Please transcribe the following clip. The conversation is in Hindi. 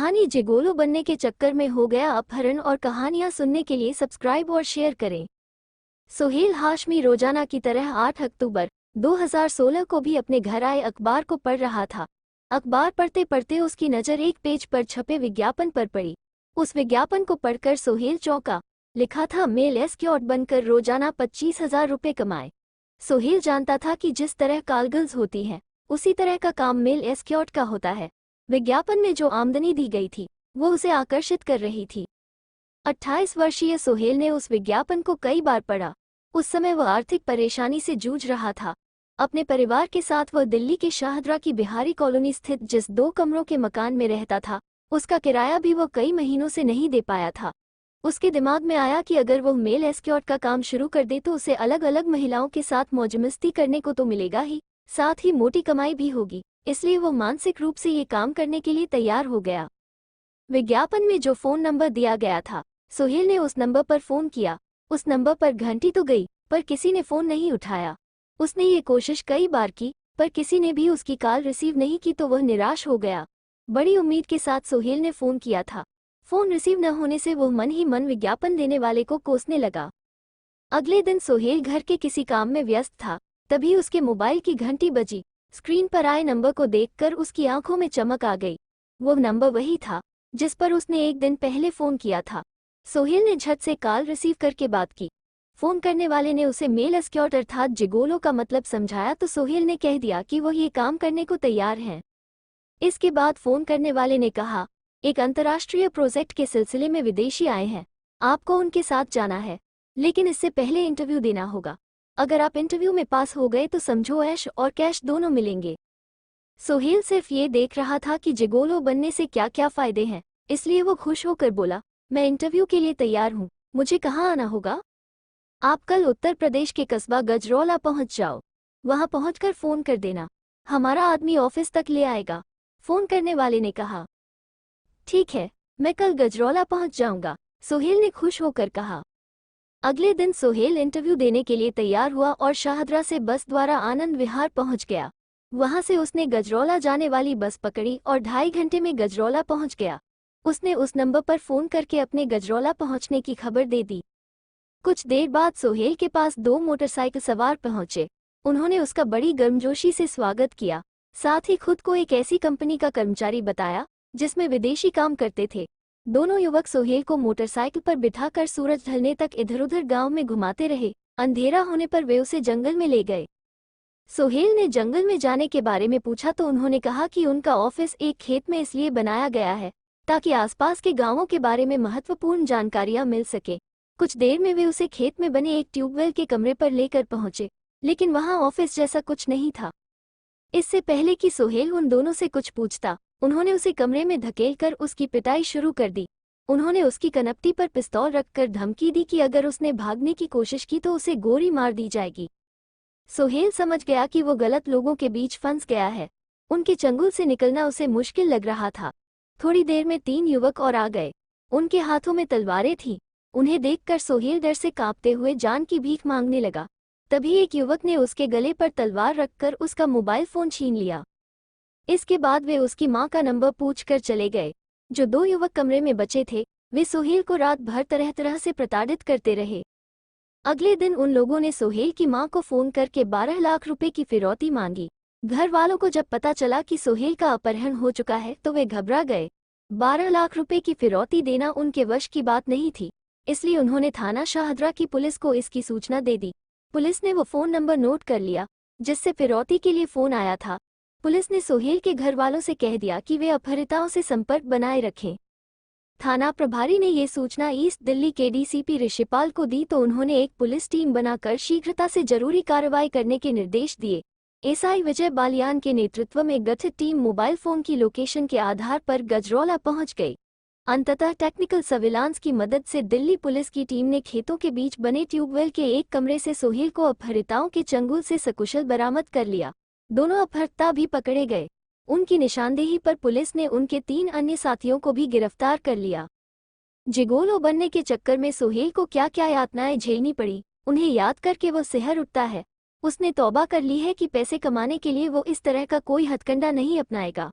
कहानी जिगोलो बनने के चक्कर में हो गया अपहरण और कहानियां सुनने के लिए सब्सक्राइब और शेयर करें। सोहेल हाशमी रोजाना की तरह 8 अक्टूबर 2016 को भी अपने घर आए अखबार को पढ़ रहा था। अखबार पढ़ते पढ़ते उसकी नज़र एक पेज पर छपे विज्ञापन पर पड़ी। उस विज्ञापन को पढ़कर सोहेल चौंका। लिखा था, मेल एस्कॉर्ट बनकर रोजाना 25,000 रुपये कमाए। सोहेल जानता था कि जिस तरह कॉलगर्ल्स होती हैं उसी तरह का काम मेल एस्कॉर्ट का होता है। विज्ञापन में जो आमदनी दी गई थी वो उसे आकर्षित कर रही थी। 28 वर्षीय सोहेल ने उस विज्ञापन को कई बार पढ़ा। उस समय वह आर्थिक परेशानी से जूझ रहा था। अपने परिवार के साथ वह दिल्ली के शाहदरा की बिहारी कॉलोनी स्थित जिस 2 कमरों के मकान में रहता था उसका किराया भी वह कई महीनों से नहीं दे पाया था। उसके दिमाग में आया कि अगर वह मेल एस्कॉर्ट का काम शुरू कर दे तो उसे अलग अलग महिलाओं के साथ मौजमस्ती करने को तो मिलेगा ही, साथ ही मोटी कमाई भी होगी। इसलिए वो मानसिक रूप से ये काम करने के लिए तैयार हो गया। विज्ञापन में जो फ़ोन नंबर दिया गया था, सोहेल ने उस नंबर पर फ़ोन किया। उस नंबर पर घंटी तो गई पर किसी ने फ़ोन नहीं उठाया। उसने ये कोशिश कई बार की पर किसी ने भी उसकी कॉल रिसीव नहीं की तो वह निराश हो गया। बड़ी उम्मीद के साथ सोहेल ने फ़ोन किया था। फ़ोन रिसीव न होने से वह मन ही मन विज्ञापन देने वाले को कोसने लगा। अगले दिन सोहेल घर के किसी काम में व्यस्त था, तभी उसके मोबाइल की घंटी बजी। स्क्रीन पर आए नंबर को देखकर उसकी आंखों में चमक आ गई। वो नंबर वही था जिस पर उसने एक दिन पहले फ़ोन किया था। सोहेल ने झट से कॉल रिसीव करके बात की। फ़ोन करने वाले ने उसे मेल एस्कॉर्ट अर्थात जिगोलो का मतलब समझाया तो सोहेल ने कह दिया कि वह ये काम करने को तैयार हैं। इसके बाद फ़ोन करने वाले ने कहा, एक अंतर्राष्ट्रीय प्रोजेक्ट के सिलसिले में विदेशी आए हैं, आपको उनके साथ जाना है, लेकिन इससे पहले इंटरव्यू देना होगा। अगर आप इंटरव्यू में पास हो गए तो समझो ऐश और कैश दोनों मिलेंगे। सोहेल सिर्फ ये देख रहा था कि जिगोलो बनने से क्या क्या फ़ायदे हैं, इसलिए वो खुश होकर बोला, मैं इंटरव्यू के लिए तैयार हूँ, मुझे कहाँ आना होगा? आप कल उत्तर प्रदेश के कस्बा गजरौला पहुँच जाओ। वहाँ पहुँचकर फ़ोन कर देना, हमारा आदमी ऑफिस तक ले आएगा। फ़ोन करने वाले ने कहा, ठीक है, मैं कल गजरौला पहुँच जाऊँगा। सोहेल ने खुश होकर कहा। अगले दिन सोहेल इंटरव्यू देने के लिए तैयार हुआ और शाहदरा से बस द्वारा आनंद विहार पहुंच गया। वहां से उसने गजरौला जाने वाली बस पकड़ी और 2.5 घंटे में गजरौला पहुंच गया। उसने उस नंबर पर फ़ोन करके अपने गजरौला पहुंचने की खबर दे दी। कुछ देर बाद सोहेल के पास 2 मोटरसाइकिल सवार पहुंचे। उन्होंने उसका बड़ी गर्मजोशी से स्वागत किया, साथ ही खुद को एक ऐसी कंपनी का कर्मचारी बताया जिसमें विदेशी काम करते थे। दोनों युवक सोहेल को मोटरसाइकिल पर बिठाकर सूरज ढलने तक इधर उधर गांव में घुमाते रहे। अंधेरा होने पर वे उसे जंगल में ले गए। सोहेल ने जंगल में जाने के बारे में पूछा तो उन्होंने कहा कि उनका ऑफिस एक खेत में इसलिए बनाया गया है ताकि आसपास के गांवों के बारे में महत्वपूर्ण जानकारियां मिल सके। कुछ देर में वे उसे खेत में बने एक ट्यूबवेल के कमरे पर लेकर पहुंचे, लेकिन वहां ऑफिस जैसा कुछ नहीं था। इससे पहले कि सोहेल उन दोनों से कुछ पूछता, उन्होंने उसे कमरे में धकेलकर उसकी पिटाई शुरू कर दी। उन्होंने उसकी कनपटी पर पिस्तौल रखकर धमकी दी कि अगर उसने भागने की कोशिश की तो उसे गोली मार दी जाएगी। सोहेल समझ गया कि वो गलत लोगों के बीच फंस गया है। उनके चंगुल से निकलना उसे मुश्किल लग रहा था। थोड़ी देर में 3 युवक और आ गए। उनके हाथों में तलवारें थीं। उन्हें देखकर सोहेल डर से कांपते हुए जान की भीख मांगने लगा। तभी एक युवक ने उसके गले पर तलवार रखकर उसका मोबाइल फ़ोन छीन लिया। इसके बाद वे उसकी मां का नंबर पूछकर चले गए। जो 2 युवक कमरे में बचे थे वे सोहेल को रात भर तरह तरह से प्रताड़ित करते रहे। अगले दिन उन लोगों ने सोहेल की मां को फ़ोन करके 12 लाख रुपए की फिरौती मांगी। घर वालों को जब पता चला कि सोहेल का अपहरण हो चुका है तो वे घबरा गए। 12 लाख रुपए की फिरौती देना उनके वश की बात नहीं थी, इसलिए उन्होंने थाना शाहदरा की पुलिस को इसकी सूचना दे दी। पुलिस ने वो फ़ोन नंबर नोट कर लिया जिससे फिरौती के लिए फ़ोन आया था। पुलिस ने सोहेल के घर वालों से कह दिया कि वे अपहृताओं से संपर्क बनाए रखें। थाना प्रभारी ने ये सूचना ईस्ट दिल्ली के डीसीपी ऋषिपाल को दी तो उन्होंने एक पुलिस टीम बनाकर शीघ्रता से जरूरी कार्रवाई करने के निर्देश दिए। एसआई विजय बालियान के नेतृत्व में गठित टीम मोबाइल फ़ोन की लोकेशन के आधार पर गजरौला पहुंच गई। अंततः टेक्निकल सर्विलांस की मदद से दिल्ली पुलिस की टीम ने खेतों के बीच बने ट्यूबवेल के एक कमरे से सोहेल को अपहृताओं के चंगुल से सकुशल बरामद कर लिया। दोनों अपहर्ता भी पकड़े गए। उनकी निशानदेही पर पुलिस ने उनके 3 अन्य साथियों को भी गिरफ्तार कर लिया। जिगोलो बनने के चक्कर में सोहेल को क्या क्या यातनाएं झेलनी पड़ी, उन्हें याद करके वो सिहर उठता है। उसने तौबा कर ली है कि पैसे कमाने के लिए वो इस तरह का कोई हथकंडा नहीं अपनाएगा।